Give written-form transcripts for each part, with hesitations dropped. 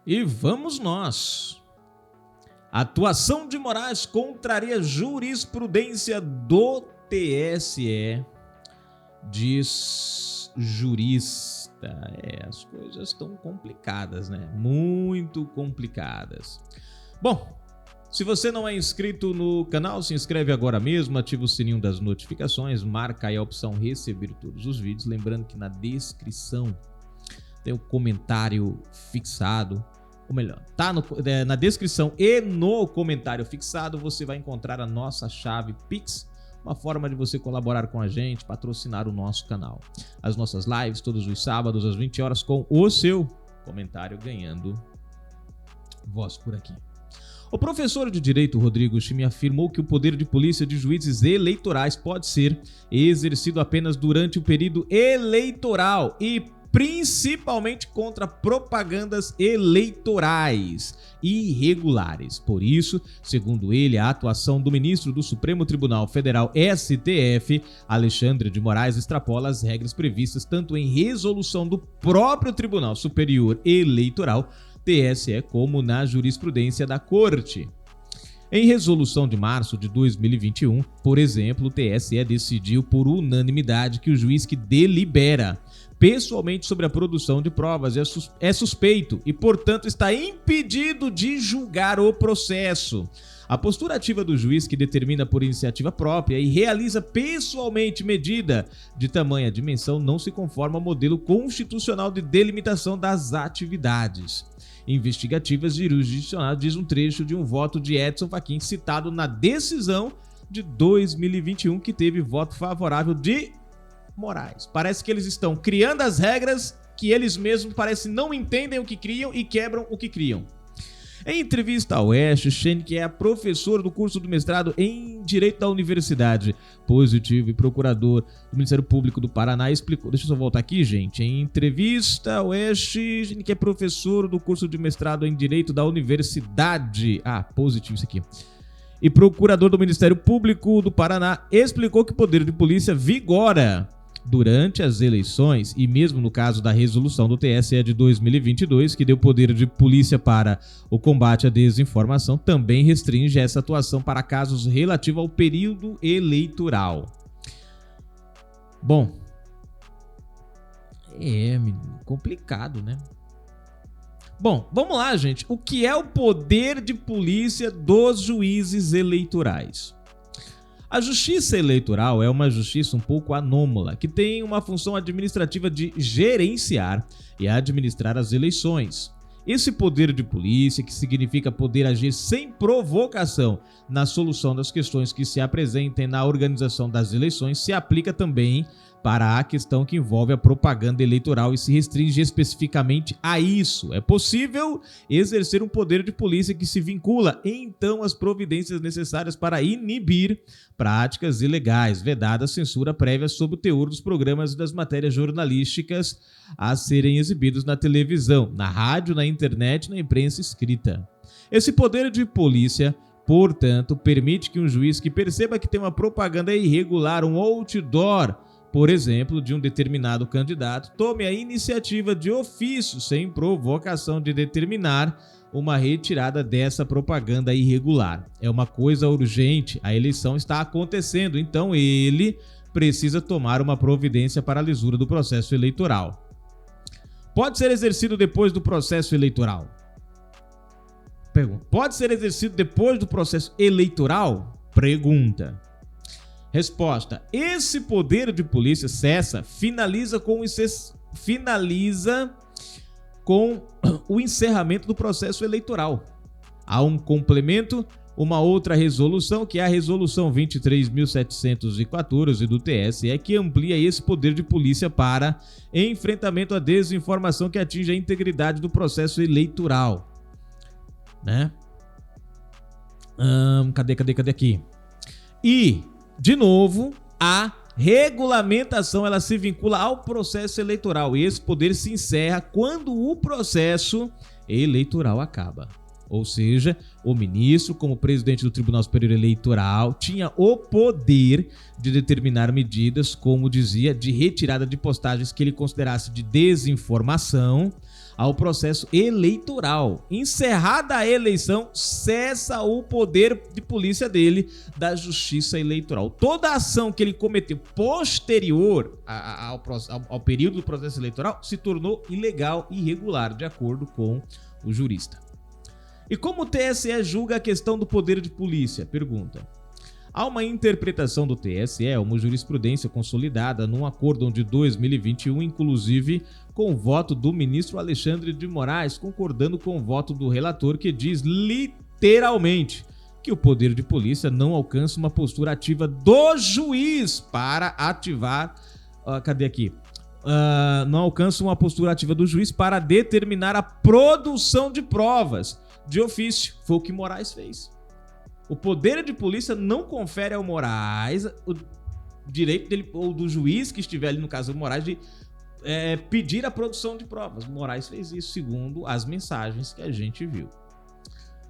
E vamos nós. Atuação de Moraes contraria jurisprudência do TSE, diz jurista. As coisas estão complicadas, né? Muito complicadas. Bom, se você não é inscrito no canal, se inscreve agora mesmo, ativa o sininho das notificações, marca aí a opção receber todos os vídeos. Lembrando que na descrição tem um comentário fixado, ou melhor, tá na descrição e no comentário fixado você vai encontrar a nossa chave Pix, uma forma de você colaborar com a gente, patrocinar o nosso canal. As nossas lives todos os sábados às 20 horas com o seu comentário ganhando voz por aqui. O professor de Direito Rodrigo Chimi afirmou que o poder de polícia de juízes eleitorais pode ser exercido apenas durante o período eleitoral e principalmente contra propagandas eleitorais irregulares. Por isso, segundo ele, a atuação do ministro do Supremo Tribunal Federal, STF, Alexandre de Moraes, extrapola as regras previstas tanto em resolução do próprio Tribunal Superior Eleitoral, TSE, como na jurisprudência da Corte. Em resolução de março de 2021, por exemplo, o TSE decidiu por unanimidade que o juiz que delibera pessoalmente sobre a produção de provas é suspeito e, portanto, está impedido de julgar o processo. A postura ativa do juiz que determina por iniciativa própria e realiza pessoalmente medida de tamanha dimensão não se conforma ao modelo constitucional de delimitação das atividades investigativas e jurisdicionais, diz um trecho de um voto de Edson Fachin citado na decisão de 2021 que teve voto favorável de Moraes. Parece que eles estão criando as regras que eles mesmos parecem não entendem o que criam e quebram o que criam. Em entrevista ao Oeste, Shane, que é professor do curso do mestrado em Direito da Universidade Positivo e procurador do Ministério Público do Paraná, explicou... Deixa eu só voltar aqui, gente. Em entrevista ao Oeste, Shane, que é professor do curso de mestrado em Direito da Universidade... Positivo isso aqui. E procurador do Ministério Público do Paraná, explicou que o poder de polícia vigora durante as eleições e mesmo no caso da resolução do TSE de 2022, que deu poder de polícia para o combate à desinformação, também restringe essa atuação para casos relativos ao período eleitoral. Bom, complicado, né? Bom, vamos lá, gente. O que é o poder de polícia dos juízes eleitorais? A justiça eleitoral é uma justiça um pouco anômala, que tem uma função administrativa de gerenciar e administrar as eleições. Esse poder de polícia, que significa poder agir sem provocação na solução das questões que se apresentem na organização das eleições, se aplica também para a questão que envolve a propaganda eleitoral e se restringe especificamente a isso. É possível exercer um poder de polícia que se vincula, então, às providências necessárias para inibir práticas ilegais, vedada a censura prévia sobre o teor dos programas e das matérias jornalísticas a serem exibidos na televisão, na rádio, na internet e na imprensa escrita. Esse poder de polícia, portanto, permite que um juiz que perceba que tem uma propaganda irregular, um outdoor, por exemplo, de um determinado candidato, tome a iniciativa de ofício, sem provocação, de determinar uma retirada dessa propaganda irregular. É uma coisa urgente, a eleição está acontecendo, então ele precisa tomar uma providência para a lisura do processo eleitoral. Pode ser exercido depois do processo eleitoral? Pergunta. Pode ser exercido depois do processo eleitoral? Pergunta. Resposta. Esse poder de polícia finaliza com o encerramento do processo eleitoral. Há um complemento, uma outra resolução, que é a resolução 23.714 do TSE, que amplia esse poder de polícia para enfrentamento à desinformação que atinge a integridade do processo eleitoral. Né? Cadê aqui? E, de novo, a regulamentação ela se vincula ao processo eleitoral e esse poder se encerra quando o processo eleitoral acaba. Ou seja, o ministro, como presidente do Tribunal Superior Eleitoral, tinha o poder de determinar medidas, como dizia, de retirada de postagens que ele considerasse de desinformação, ao processo eleitoral. Encerrada a eleição, cessa o poder de polícia dele da Justiça Eleitoral. Toda ação que ele cometeu posterior ao período do processo eleitoral se tornou ilegal e irregular, de acordo com o jurista. E como o TSE julga a questão do poder de polícia? Pergunta. Há uma interpretação do TSE, uma jurisprudência consolidada num acórdão de 2021, inclusive com o voto do ministro Alexandre de Moraes, concordando com o voto do relator, que diz literalmente que o poder de polícia não alcança uma postura ativa do juiz para ativar... não alcança uma postura ativa do juiz para determinar a produção de provas de ofício. Foi o que Moraes fez. O poder de polícia não confere ao Moraes o direito dele, ou do juiz que estiver ali, no caso do Moraes, de pedir a produção de provas. Moraes fez isso, segundo as mensagens que a gente viu,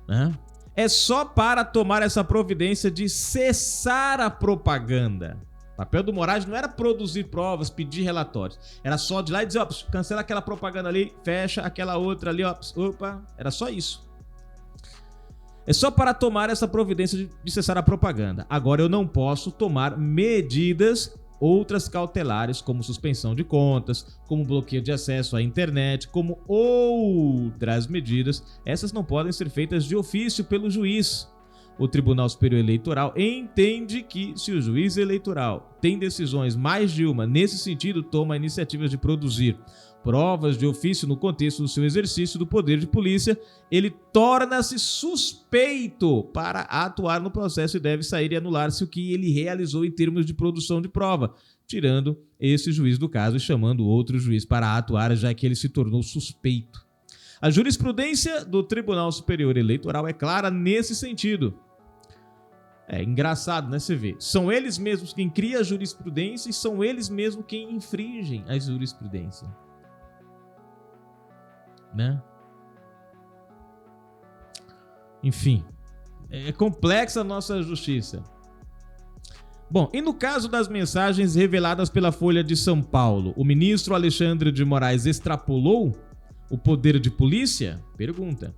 né? É só para tomar essa providência de cessar a propaganda. O papel do Moraes não era produzir provas, pedir relatórios. Era só de lá e dizer, ó, cancela aquela propaganda ali, fecha aquela outra ali, ó, opa, era só isso. É só para tomar essa providência de cessar a propaganda. Agora eu não posso tomar medidas outras cautelares, como suspensão de contas, como bloqueio de acesso à internet, como outras medidas. Essas não podem ser feitas de ofício pelo juiz. O Tribunal Superior Eleitoral entende que, se o juiz eleitoral tem decisões, mais de uma, nesse sentido, toma iniciativas de produzir provas de ofício no contexto do seu exercício do poder de polícia, ele torna-se suspeito para atuar no processo e deve sair e anular-se o que ele realizou em termos de produção de prova, tirando esse juiz do caso e chamando outro juiz para atuar, já que ele se tornou suspeito. A jurisprudência do Tribunal Superior Eleitoral é clara nesse sentido. É engraçado, né? Você vê. São eles mesmos quem criam a jurisprudência e são eles mesmos quem infringem a jurisprudência, né? Enfim, é complexa a nossa justiça. Bom, e no caso das mensagens reveladas pela Folha de São Paulo, o ministro Alexandre de Moraes extrapolou o poder de polícia? Pergunta.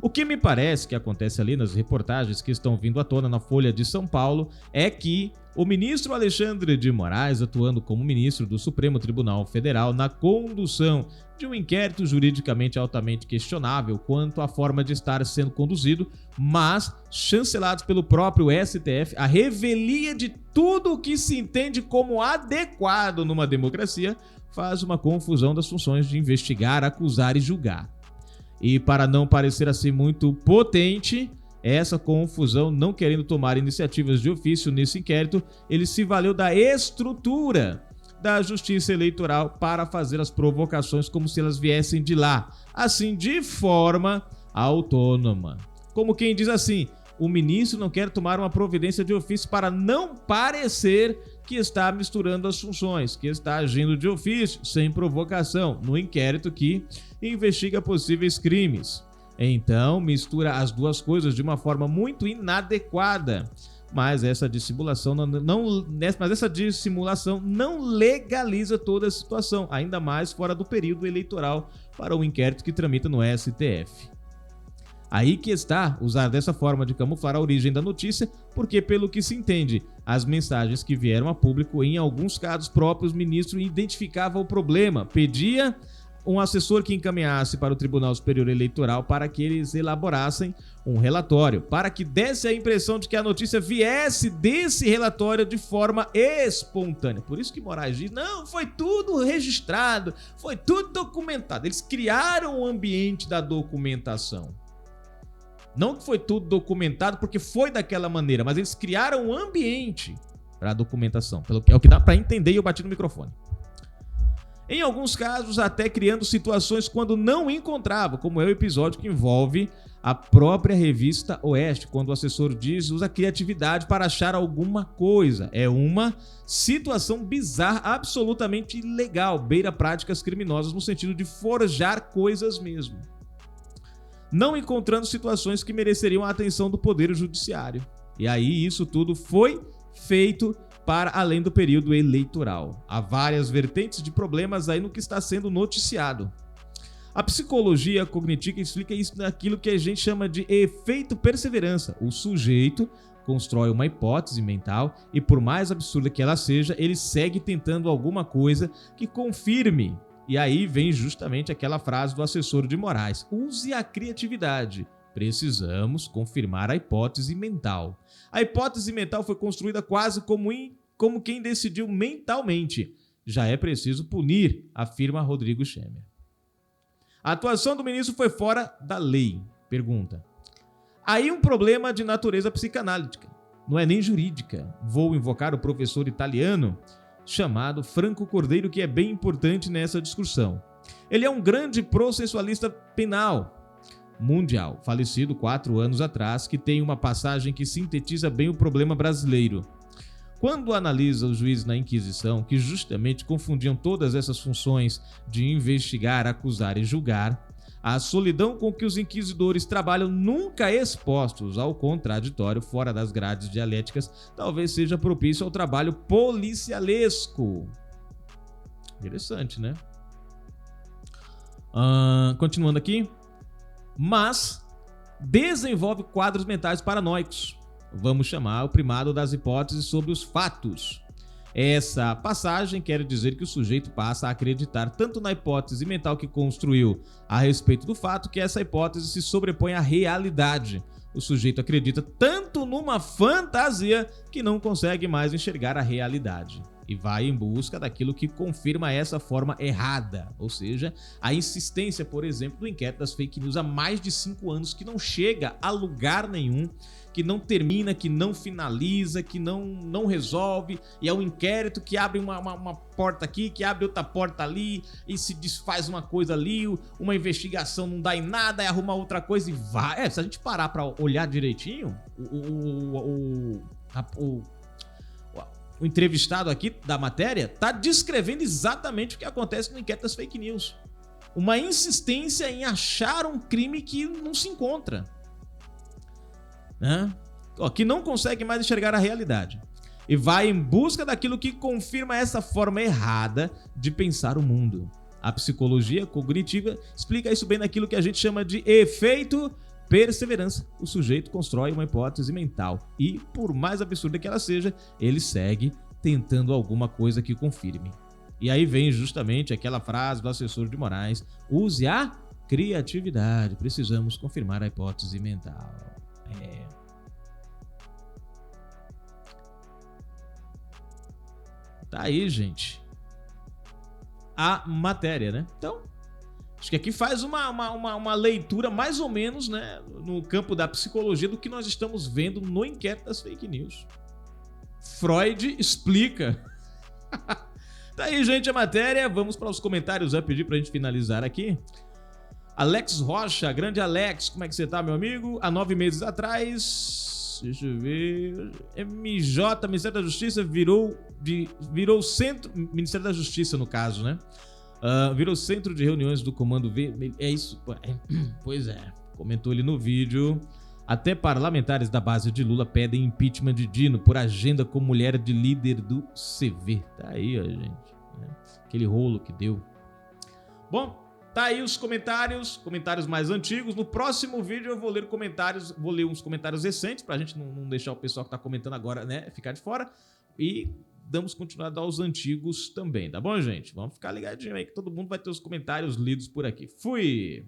O que me parece que acontece ali nas reportagens que estão vindo à tona na Folha de São Paulo é que o ministro Alexandre de Moraes, atuando como ministro do Supremo Tribunal Federal na condução de um inquérito juridicamente altamente questionável quanto à forma de estar sendo conduzido, mas chancelados pelo próprio STF, a revelia de tudo o que se entende como adequado numa democracia, faz uma confusão das funções de investigar, acusar e julgar. E para não parecer assim muito potente, essa confusão, não querendo tomar iniciativas de ofício nesse inquérito, ele se valeu da estrutura da Justiça Eleitoral para fazer as provocações como se elas viessem de lá, assim, de forma autônoma. Como quem diz assim, o ministro não quer tomar uma providência de ofício para não parecer que está misturando as funções, que está agindo de ofício, sem provocação, no inquérito que investiga possíveis crimes. Então, mistura as duas coisas de uma forma muito inadequada. Mas essa dissimulação não legaliza toda a situação, ainda mais fora do período eleitoral para o inquérito que tramita no STF. Aí que está usar dessa forma de camuflar a origem da notícia, porque, pelo que se entende, as mensagens que vieram a público, em alguns casos próprios, o ministro identificava o problema, pedia um assessor que encaminhasse para o Tribunal Superior Eleitoral para que eles elaborassem um relatório, para que desse a impressão de que a notícia viesse desse relatório de forma espontânea. Por isso que Moraes diz, não, foi tudo registrado, foi tudo documentado. Eles criaram o ambiente da documentação. Não que foi tudo documentado porque foi daquela maneira, mas eles criaram um ambiente para a documentação. É o que dá para entender e eu bati no microfone. Em alguns casos, até criando situações quando não encontrava, como é o episódio que envolve a própria revista Oeste, quando o assessor diz usa criatividade para achar alguma coisa. É uma situação bizarra, absolutamente ilegal, beira práticas criminosas no sentido de forjar coisas mesmo. Não encontrando situações que mereceriam a atenção do Poder Judiciário. E aí isso tudo foi feito para além do período eleitoral. Há várias vertentes de problemas aí no que está sendo noticiado. A psicologia cognitiva explica isso naquilo que a gente chama de efeito perseverança. O sujeito constrói uma hipótese mental e, por mais absurda que ela seja, ele segue tentando alguma coisa que confirme. E aí vem justamente aquela frase do assessor de Moraes: use a criatividade. Precisamos confirmar a hipótese mental. A hipótese mental foi construída quase como quem decidiu mentalmente. Já é preciso punir, afirma Rodrigo Schemer. A atuação do ministro foi fora da lei. Pergunta. Aí um problema de natureza psicanalítica, não é nem jurídica. Vou invocar o professor italiano chamado Franco Cordeiro, que é bem importante nessa discussão. Ele é um grande processualista penal mundial, falecido 4 anos atrás, que tem uma passagem que sintetiza bem o problema brasileiro. Quando analisa os juízes na Inquisição, que justamente confundiam todas essas funções de investigar, acusar e julgar, a solidão com que os inquisidores trabalham nunca expostos ao contraditório fora das grades dialéticas talvez seja propício ao trabalho policialesco. Interessante, né? Continuando aqui. Mas desenvolve quadros mentais paranoicos. Vamos chamar o primado das hipóteses sobre os fatos. Essa passagem quer dizer que o sujeito passa a acreditar tanto na hipótese mental que construiu a respeito do fato que essa hipótese se sobrepõe à realidade. O sujeito acredita tanto numa fantasia que não consegue mais enxergar a realidade e vai em busca daquilo que confirma essa forma errada, ou seja, a insistência, por exemplo, do inquérito das fake news há mais de 5 anos que não chega a lugar nenhum, que não termina, que não finaliza, que não resolve, e é um inquérito que abre uma porta aqui, que abre outra porta ali, e se desfaz uma coisa ali, uma investigação não dá em nada, é arrumar outra coisa e vai. Se a gente parar para olhar direitinho, o entrevistado aqui da matéria está descrevendo exatamente o que acontece no inquérito das fake news. Uma insistência em achar um crime que não se encontra, né? Que não consegue mais enxergar a realidade e vai em busca daquilo que confirma essa forma errada de pensar o mundo. A psicologia cognitiva explica isso bem naquilo que a gente chama de efeito perseverança. O sujeito constrói uma hipótese mental e, por mais absurda que ela seja, ele segue tentando alguma coisa que confirme. E aí vem justamente aquela frase do assessor de Moraes: use a criatividade. Precisamos confirmar a hipótese mental. Tá aí, gente, a matéria, né? Então, acho que aqui faz uma leitura mais ou menos, né, no campo da psicologia do que nós estamos vendo no inquérito das fake news. Freud explica. Tá aí, gente, a matéria. Vamos para os comentários rapidinho pra gente finalizar aqui. Alex Rocha, grande Alex, como é que você tá, meu amigo? Há 9 meses atrás, deixa eu ver, MJ, Ministério da Justiça, virou centro, Ministério da Justiça no caso, né? Virou centro de reuniões do Comando V. É isso? Pois é. Comentou ele no vídeo. Até parlamentares da base de Lula pedem impeachment de Dino por agenda com mulher de líder do CV. Tá aí, ó, gente. Aquele rolo que deu. Bom, tá aí os comentários mais antigos. No próximo vídeo eu vou ler uns comentários recentes pra gente não deixar o pessoal que tá comentando agora, né, ficar de fora. E damos continuidade aos antigos também, tá bom, gente? Vamos ficar ligadinho aí que todo mundo vai ter os comentários lidos por aqui. Fui!